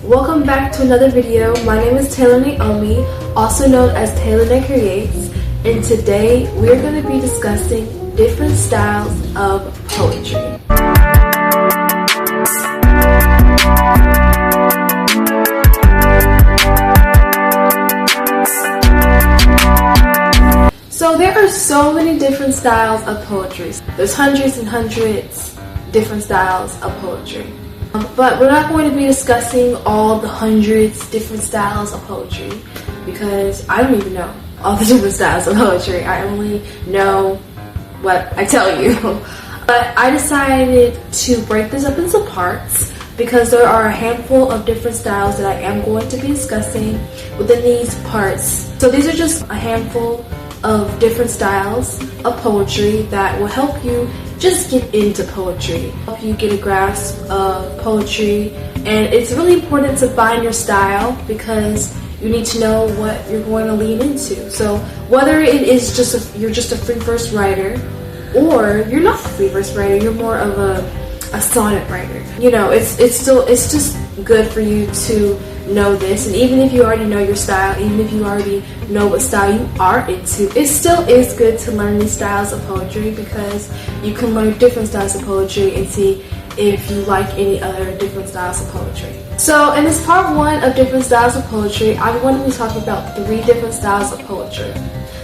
Welcome back to another video. My name is Taylor Naomi, also known as Taylor Na Creates, and today we're going to be discussing different styles of poetry. So there are so many different styles of poetry. There's hundreds and hundreds different styles of poetry. But we're not going to be discussing all the hundreds different styles of poetry because I don't even know all the different styles of poetry. I only know what I tell you. But I decided to break this up into parts because there are a handful of different styles that I am going to be discussing within these parts. So these are just a handful of different styles of poetry that will help you just get into poetry, help you get a grasp of poetry. And it's really important to find your style because you need to know what you're going to lean into. So whether it is you're just a free verse writer, or you're not a free verse writer, you're more of a sonnet writer. You know, it's just good for you to know this. And even if you already know your style, even if you already know what style you are into, it still is good to learn these styles of poetry because you can learn different styles of poetry and see if you like any other different styles of poetry. So in this part one of different styles of poetry, I'm going to be talking about 3 different styles of poetry.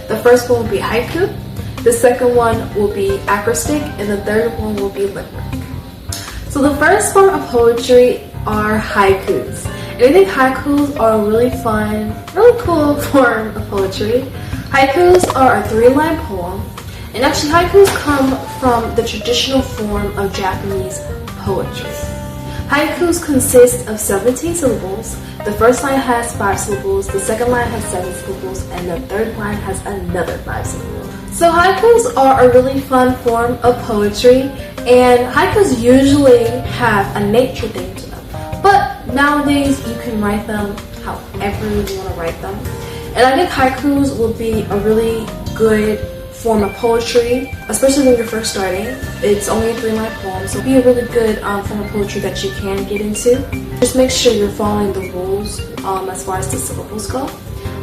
The first one will be haiku, the second one will be acrostic, and the third one will be limerick. So the first form of poetry are haikus. And I think haikus are a really fun, really cool form of poetry. Haikus are a 3-line poem, and actually haikus come from the traditional form of Japanese poetry. Haikus consist of 17 syllables. The first line has 5 syllables, the second line has 7 syllables, and the third line has another 5 syllables. So haikus are a really fun form of poetry, and haikus usually have a nature theme to them. But nowadays, you can write them however you want to write them. And I think haikus will be a really good form of poetry, especially when you're first starting. It's only a 3-line poem, so it'll be a really good form of poetry that you can get into. Just make sure you're following the rules as far as the syllables go.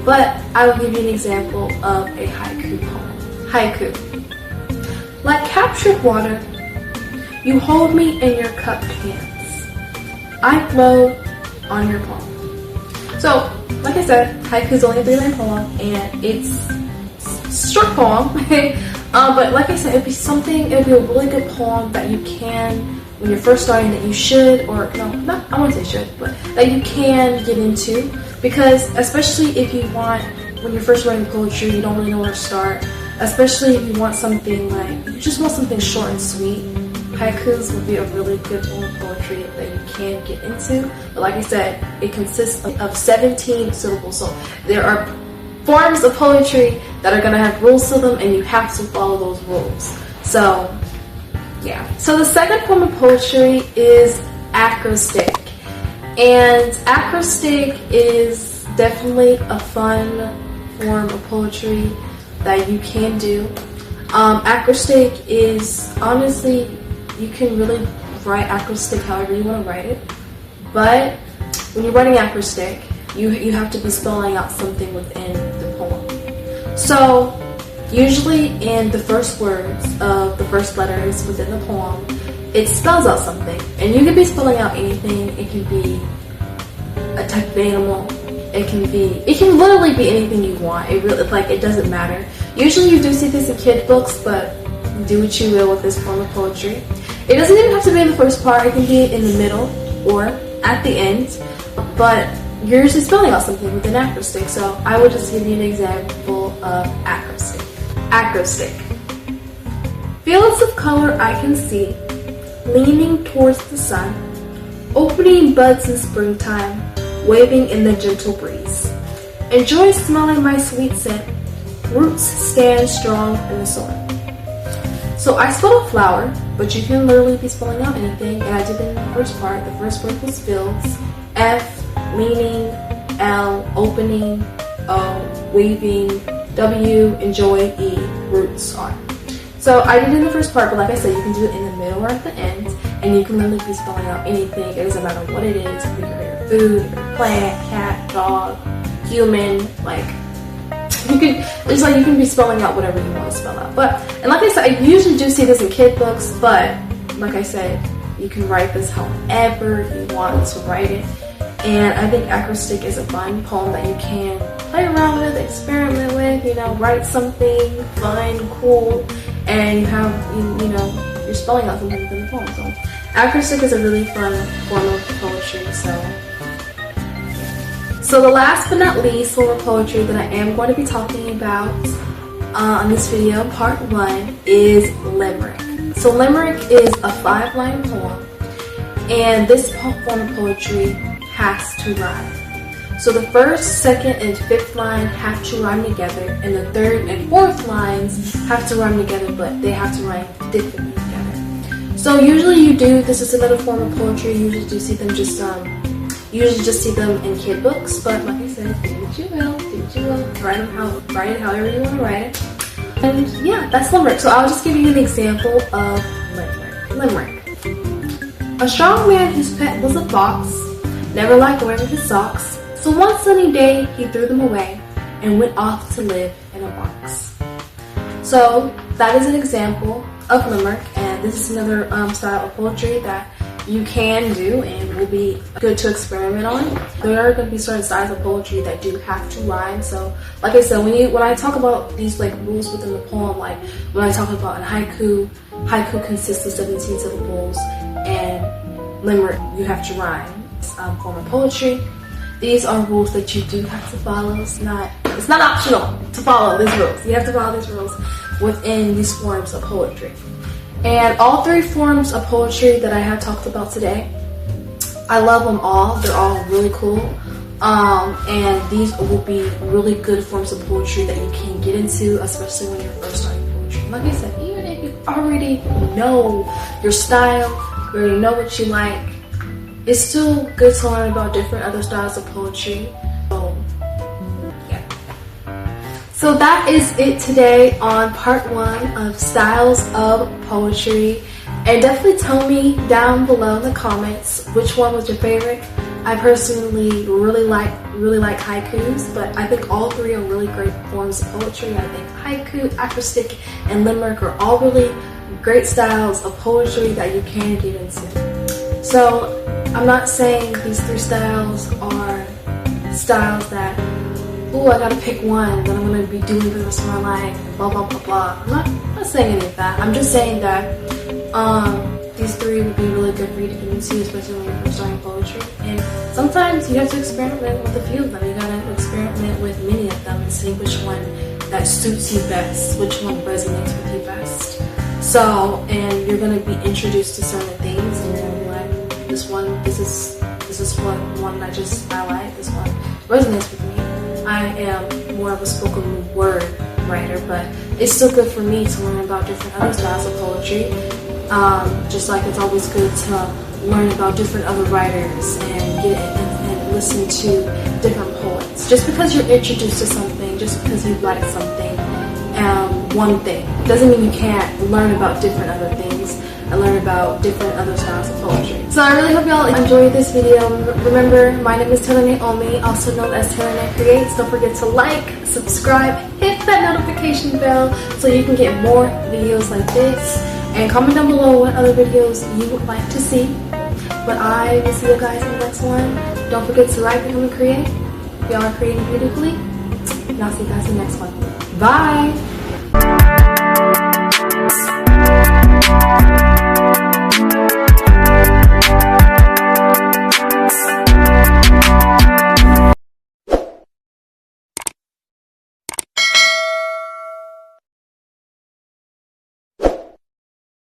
But I will give you an example of a haiku poem. Haiku. Like captured water, you hold me in your cupped hands. I flow on your palm. So, like I said, haiku is only a 3-line poem, and it's a short poem. But like I said, it'd be a really good poem that you can, when you're first starting, that you should, or no, not, I wouldn't say should, but that you can get into. Because especially if you want, when you're first writing poetry, you don't really know where to start. Especially if you want something you just want something short and sweet. Haikus would be a really good form of poetry that you can get into. But like I said, it consists of 17 syllables. So there are forms of poetry that are going to have rules to them, and you have to follow those rules. So, yeah. So the second form of poetry is acrostic. And acrostic is definitely a fun form of poetry that you can do. Acrostic is, honestly, you can really write acrostic however you want to write it. But when you're writing acrostic, you have to be spelling out something within the poem. So usually in the first words of the first letters within the poem, it spells out something. And you can be spelling out anything. It can be a type of animal. It can literally be anything you want. It doesn't matter. Usually you do see this in kid books, but do what you will with this form of poetry. It doesn't even have to be in the first part. It can be in the middle or at the end, but you're usually spelling out something with an acrostic. So I will just give you an example of acrostic. Acrostic. Fields of color I can see, leaning towards the sun, opening buds in springtime, waving in the gentle breeze. Enjoy smelling my sweet scent, roots stand strong in the soil. So I spelled flower, but you can literally be spelling out anything, and I did it in the first part. The first word was fields, F, leaning, L, opening, O, waving, W, enjoy, E, roots, R. So I did it in the first part, but like I said, you can do it in the middle or at the end, and you can literally be spelling out anything. It doesn't matter what it is, figure it out. food, plant, cat, dog, human, like you can be spelling out whatever you want to spell out. And like I said, I usually do see this in kid books, but like I said, you can write this however you want to write it. And I think acrostic is a fun poem that you can play around with, experiment with, write something fun, cool, and you have, you're spelling out something within the poem. So acrostic is a really fun form of poetry. So the last but not least form of poetry that I am going to be talking about on this video, part 1, is limerick. So limerick is a 5-line poem, and this form of poetry has to rhyme. So the first, second, and fifth line have to rhyme together, and the third and fourth lines have to rhyme together, but they have to rhyme differently together. So usually this is another form of poetry. You usually do see them just see them in kid books, but like I said, do what you will. Write it however you want to write it. And yeah, that's limerick. So I'll just give you an example of limerick. A strong man whose pet was a fox never liked wearing his socks. So one sunny day he threw them away and went off to live in a box. So that is an example of limerick, and this is another style of poetry that you can do and will be good to experiment on. There are going to be certain styles of poetry that do have to rhyme. So like I said, when I talk about these like rules within the poem, like when I talk about a haiku consists of 17 syllables, and limerick, you have to rhyme. Form of poetry. These are rules that you do have to follow. It's not optional to follow these rules. You have to follow these rules within these forms of poetry. And all 3 forms of poetry that I have talked about today, I love them all. They're all really cool. And these will be really good forms of poetry that you can get into, especially when you're first starting poetry. Like I said, even if you already know your style, you already know what you like, it's still good to learn about different other styles of poetry. So, yeah. So that is it today on part 1 of styles of poetry. And definitely tell me down below in the comments which one was your favorite. I personally really like haikus, but I think all 3 are really great forms of poetry. I think haiku, acrostic, and limerick are all really great styles of poetry that you can get into. So I'm not saying these 3 styles are styles that, ooh, I gotta pick one that I'm gonna be doing for the rest of my life, and blah blah blah blah. I'm not saying any of that. I'm just saying that these 3 would be really good for you to get into, especially when you're first starting poetry. And sometimes you have to experiment with a few of them. You gotta experiment with many of them and see which one that suits you best, which one resonates with you best. So, and you're gonna be introduced to certain things, and you're gonna be like, this is one that I like. This one resonates with me. I am more of a spoken word writer, but it's still good for me to learn about different other styles of poetry. Just like it's always good to learn about different other writers and listen to different poets. Just because you're introduced to something, just because you like something, one thing, doesn't mean you can't learn about different other things and learn about different other styles of poetry. So I really hope y'all enjoyed this video. Remember, my name is Taylor Naomi, also known as Taylor Na Creates. Don't forget to like, subscribe, hit that notification bell so you can get more videos like this. And comment down below what other videos you would like to see. But I will see you guys in the next one. Don't forget to write, become, and create. Y'all are creating beautifully. And I'll see you guys in the next one. Bye!